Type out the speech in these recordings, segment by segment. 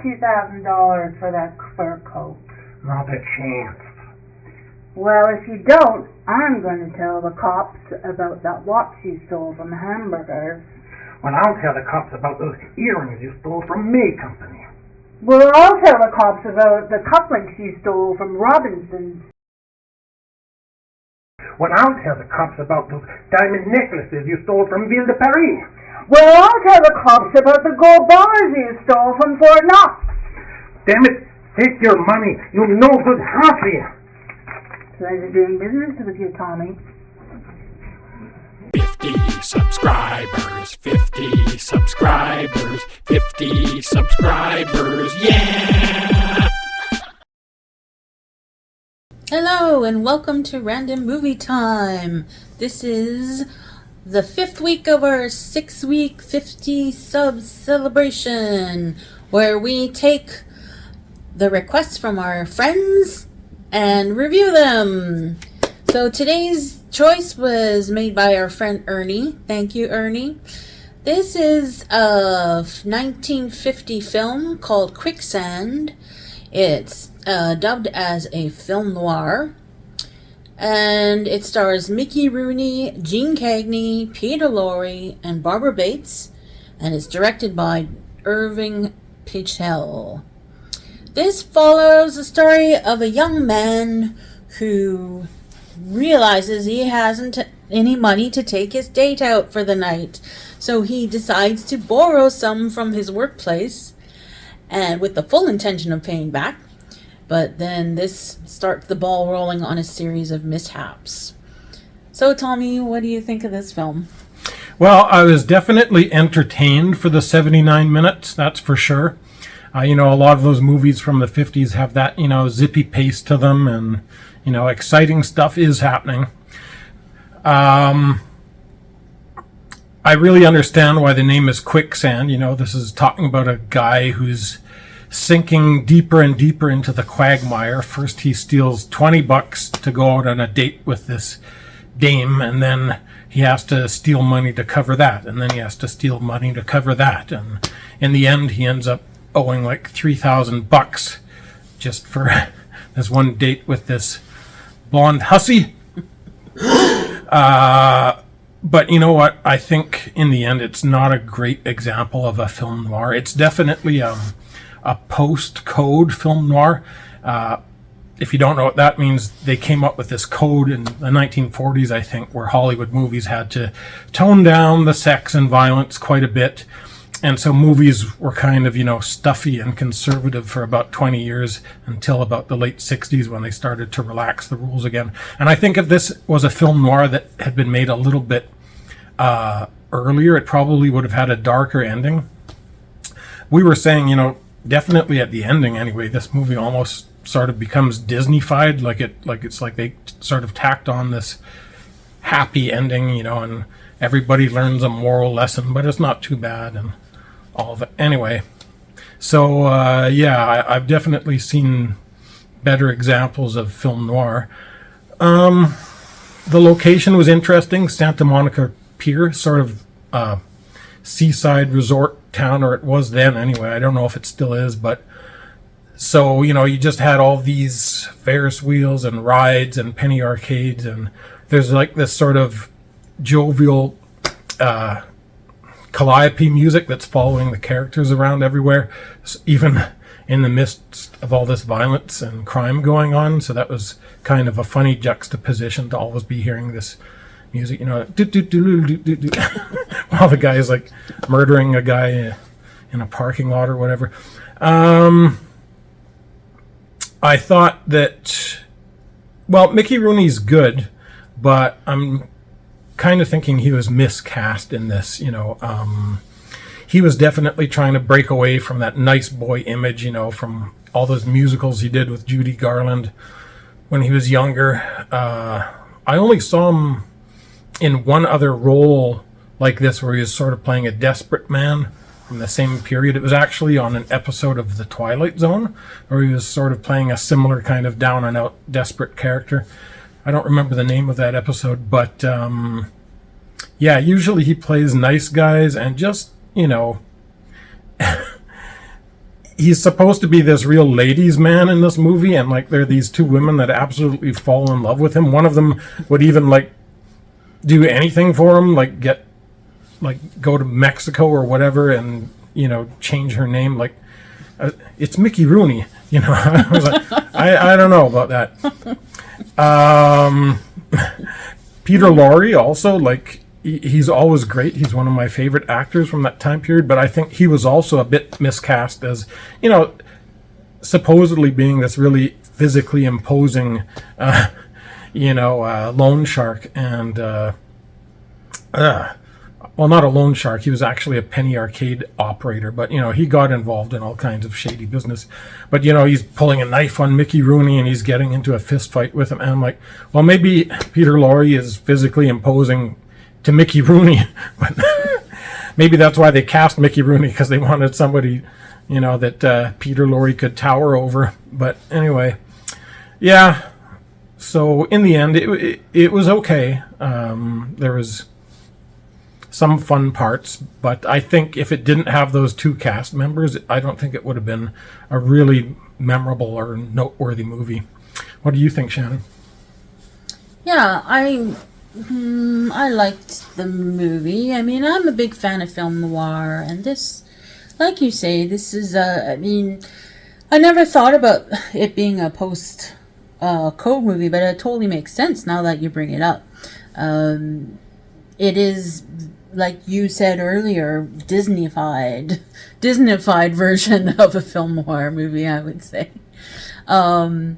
$2,000 for that fur coat. Not a chance. Well, if you don't, I'm going to tell the cops about that watch you stole from Hamburgers. Well, I'll tell the cops about those earrings you stole from May Company. Well, I'll tell the cops about the cufflinks you stole from Robinson's. Well, I'll tell the cops about those diamond necklaces you stole from Ville de Paris. Well, I'll tell the cops about the gold bars you stole from Fort Knox. Damn it, take your money, you no good hussy. Pleasure doing business with you, Tommy. 50 subscribers, 50 subscribers, 50 subscribers, yeah! Hello and welcome to Random Movie Time. This is the 5th week of our 6-week 50 subs celebration, where we take the requests from our friends and review them. So today's choice was made by our friend Ernie. Thank you, Ernie. This is a 1950 film called Quicksand. It's dubbed as a film noir, and it stars Mickey Rooney, Jeanne Cagney, Lorre, and Barbara Bates, and it's directed by Irving Pichel. This follows the story of a young man who realizes he hasn't any money to take his date out for the night, so he decides to borrow some from his workplace, and with the full intention of paying back. But then this starts the ball rolling on a series of mishaps. So, Tommy, what do you think of this film? Well, I was definitely entertained for the 79 minutes, that's for sure. A lot of those movies from the 50s have that, zippy pace to them, and, exciting stuff is happening. I really understand why the name is Quicksand. This is talking about a guy who's sinking deeper and deeper into the quagmire. First he steals $20 to go out on a date with this dame, and then he has to steal money to cover that, and then he has to steal money to cover that, and in the end he ends up owing like $3,000 just for this one date with this blonde hussy. But you know what? I think in the end it's not a great example of a film noir. It's definitely a post-code film noir. If you don't know what that means, they came up with this code in the 1940s, I think, where Hollywood movies had to tone down the sex and violence quite a bit. And so movies were kind of, stuffy and conservative for about 20 years until about the late 60s when they started to relax the rules again. And I think if this was a film noir that had been made a little bit earlier, it probably would have had a darker ending. We were saying, definitely at the ending anyway, this movie almost sort of becomes Disney-fied, like it's like they sort of tacked on this happy ending, and everybody learns a moral lesson, but it's not too bad and all of it. Anyway, so I've definitely seen better examples of film noir. The location was interesting. Santa Monica Pier, sort of seaside resort town, or it was then anyway. I don't know if it still is, but so, you just had all these Ferris wheels and rides and penny arcades, and there's like this sort of jovial calliope music that's following the characters around everywhere, even in the midst of all this violence and crime going on. So that was kind of a funny juxtaposition to always be hearing this music, while the guy is like murdering a guy in a parking lot or whatever. I thought that, Mickey Rooney's good, but I'm kind of thinking he was miscast in this. He was definitely trying to break away from that nice boy image, from all those musicals he did with Judy Garland when he was younger. I only saw him in one other role like this, where he was sort of playing a desperate man from the same period. It was actually on an episode of The Twilight Zone, where he was sort of playing a similar kind of down and out desperate character. I don't remember the name of that episode, but usually he plays nice guys, and just, he's supposed to be this real ladies' man in this movie, and like there are these two women that absolutely fall in love with him. One of them would even like do anything for him, like go to Mexico or whatever, and change her name. Like it's Mickey Rooney. I was like, I don't know about that. Peter Lorre also, like, he's always great. He's one of my favorite actors from that time period, but I think he was also a bit miscast as, supposedly being this really physically imposing, loan shark. And, well, not a loan shark. He was actually a penny arcade operator, but, he got involved in all kinds of shady business. But, he's pulling a knife on Mickey Rooney and he's getting into a fist fight with him. And I'm like, well, maybe Peter Lorre is physically imposing to Mickey Rooney, but maybe that's why they cast Mickey Rooney, because they wanted somebody, that Peter Lorre could tower over. But anyway, yeah. So in the end, it was okay. There was some fun parts, but I think if it didn't have those two cast members, I don't think it would have been a really memorable or noteworthy movie. What do you think, Shannon? Yeah, I liked the movie. I mean, I'm a big fan of film noir, and this, like you say, this is I never thought about it being a post code movie, but it totally makes sense now that you bring it up. It is, like you said earlier, Disneyfied version of a film noir movie, I would say. And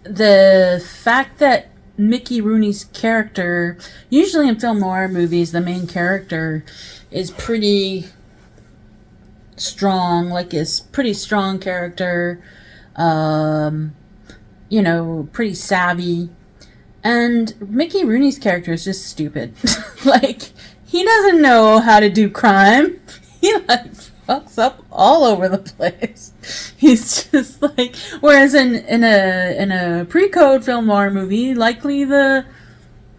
the fact that Mickey Rooney's character, usually in film noir movies, the main character is pretty strong, like is pretty strong character, pretty savvy. And Mickey Rooney's character is just stupid. Like, he doesn't know how to do crime. He fucks up all over the place. He's just like, whereas in a pre-code film noir movie, likely the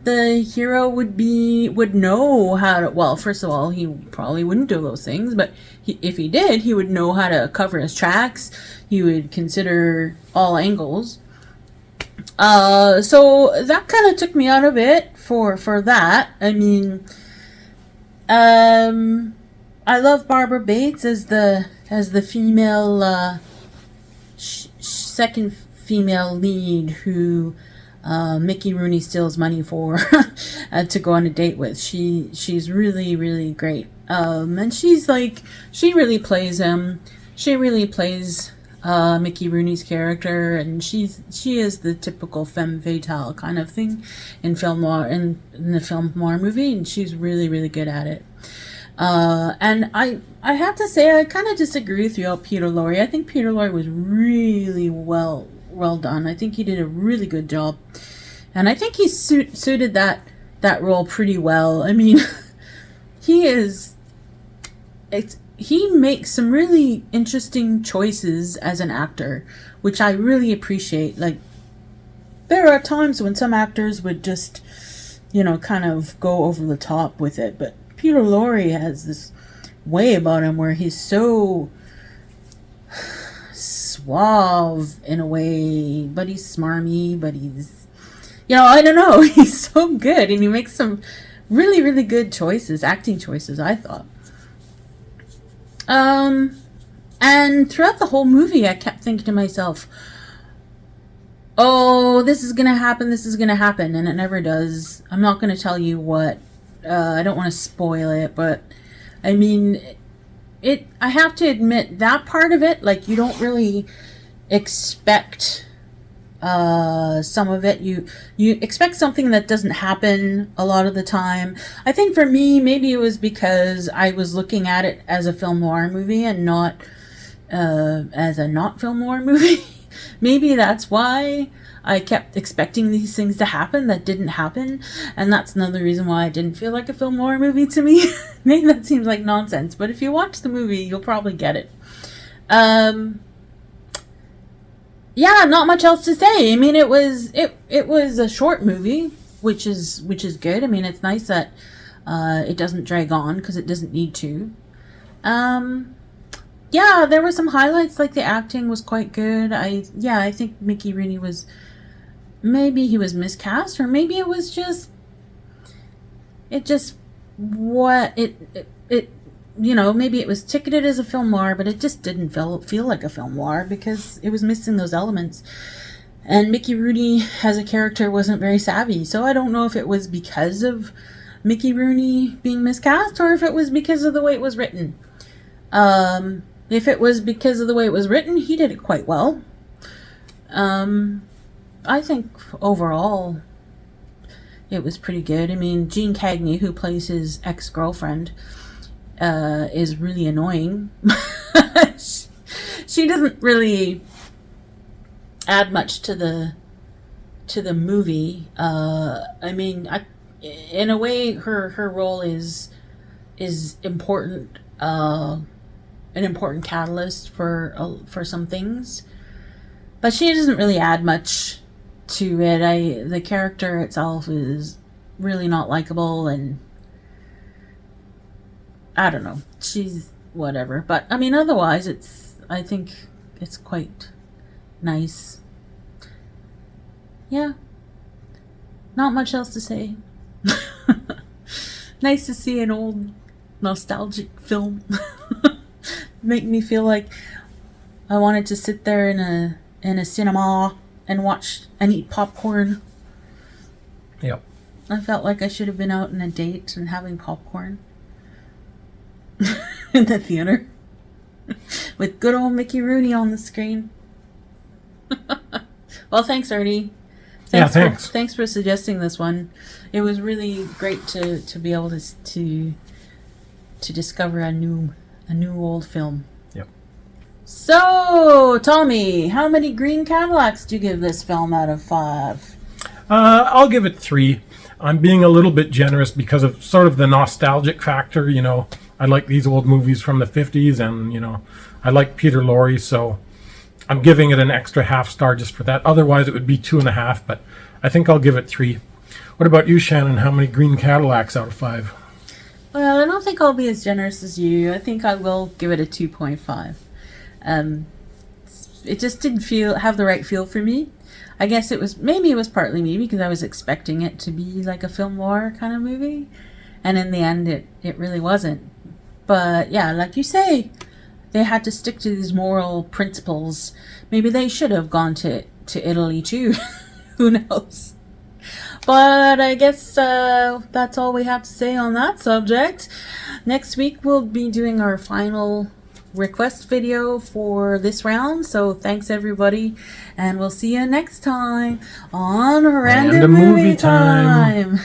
hero would know how to, well, first of all, he probably wouldn't do those things, but if he did, he would know how to cover his tracks. He would consider all angles. So that kind of took me out of it for that. I mean, I love Barbara Bates as the female second female lead who Mickey Rooney steals money for to go on a date with. She's really, really great. And she really plays him. She really plays Mickey Rooney's character, and she is the typical femme fatale kind of thing in film noir, in the film noir movie, and she's really, really good at it. And I have to say, I kind of disagree with you about Peter Lorre. I think Peter Lorre was really well done. I think he did a really good job, and I think he suited that role pretty well. I mean, he makes some really interesting choices as an actor, which I really appreciate. Like, there are times when some actors would just, kind of go over the top with it, but Peter Lorre has this way about him where he's so suave in a way, but he's smarmy, but he's, I don't know, he's so good, and he makes some really, really good acting choices, I thought. And throughout the whole movie, I kept thinking to myself, oh, this is gonna happen, and it never does. I'm not gonna tell you what. I don't want to spoil it, but I mean, I have to admit, that part of it, like, you don't really expect some of it. You expect something that doesn't happen a lot of the time. I think for me, maybe it was because I was looking at it as a film noir movie and not as a not film noir movie. Maybe that's why I kept expecting these things to happen that didn't happen, and that's another reason why it didn't feel like a film noir movie to me. Maybe that seems like nonsense, but if you watch the movie, you'll probably get it. Yeah, not much else to say. I mean, it was a short movie, which is good. I mean, it's nice that it doesn't drag on, because it doesn't need to. Yeah, there were some highlights, like the acting was quite good. I think Mickey Rooney was, maybe he was miscast, or maybe it was just, maybe it was ticketed as a film noir, but it just didn't feel like a film noir because it was missing those elements. And Mickey Rooney as a character wasn't very savvy, so I don't know if it was because of Mickey Rooney being miscast or if it was because of the way it was written. If it was because of the way it was written, he did it quite well. I think overall it was pretty good. I mean, Jeanne Cagney, who plays his ex-girlfriend, is really annoying. She doesn't really add much to the movie. I mean, in a way, her role is important. An important catalyst for some things, but she doesn't really add much to it. The character itself is really not likable, and I don't know. She's whatever, but I mean, otherwise, I think it's quite nice. Yeah, not much else to say. Nice to see an old nostalgic film. Make me feel like I wanted to sit there in a cinema and watch and eat popcorn. Yep. I felt like I should have been out on a date and having popcorn in the theater with good old Mickey Rooney on the screen. Well, thanks, Ernie. Thanks. Thanks for suggesting this one. It was really great to be able to discover a new old film. Yep. So, Tommy, how many green Cadillacs do you give this film out of 5? I'll give it 3. I'm being a little bit generous because of sort of the nostalgic factor. I like these old movies from the 50s, and I like Peter Lorre, so I'm giving it an extra half star just for that. Otherwise, it would be 2.5, but I think I'll give it 3. What about you, Shannon? How many green Cadillacs out of 5? Well, I don't think I'll be as generous as you. I think I will give it a 2.5. It just didn't have the right feel for me. I guess it was partly me because I was expecting it to be like a film noir kind of movie, and in the end, it really wasn't. But yeah, like you say, they had to stick to these moral principles. Maybe they should have gone to Italy too. Who knows? But I guess that's all we have to say on that subject. Next week we'll be doing our final request video for this round. So thanks everybody, and we'll see you next time on Random Movie Time.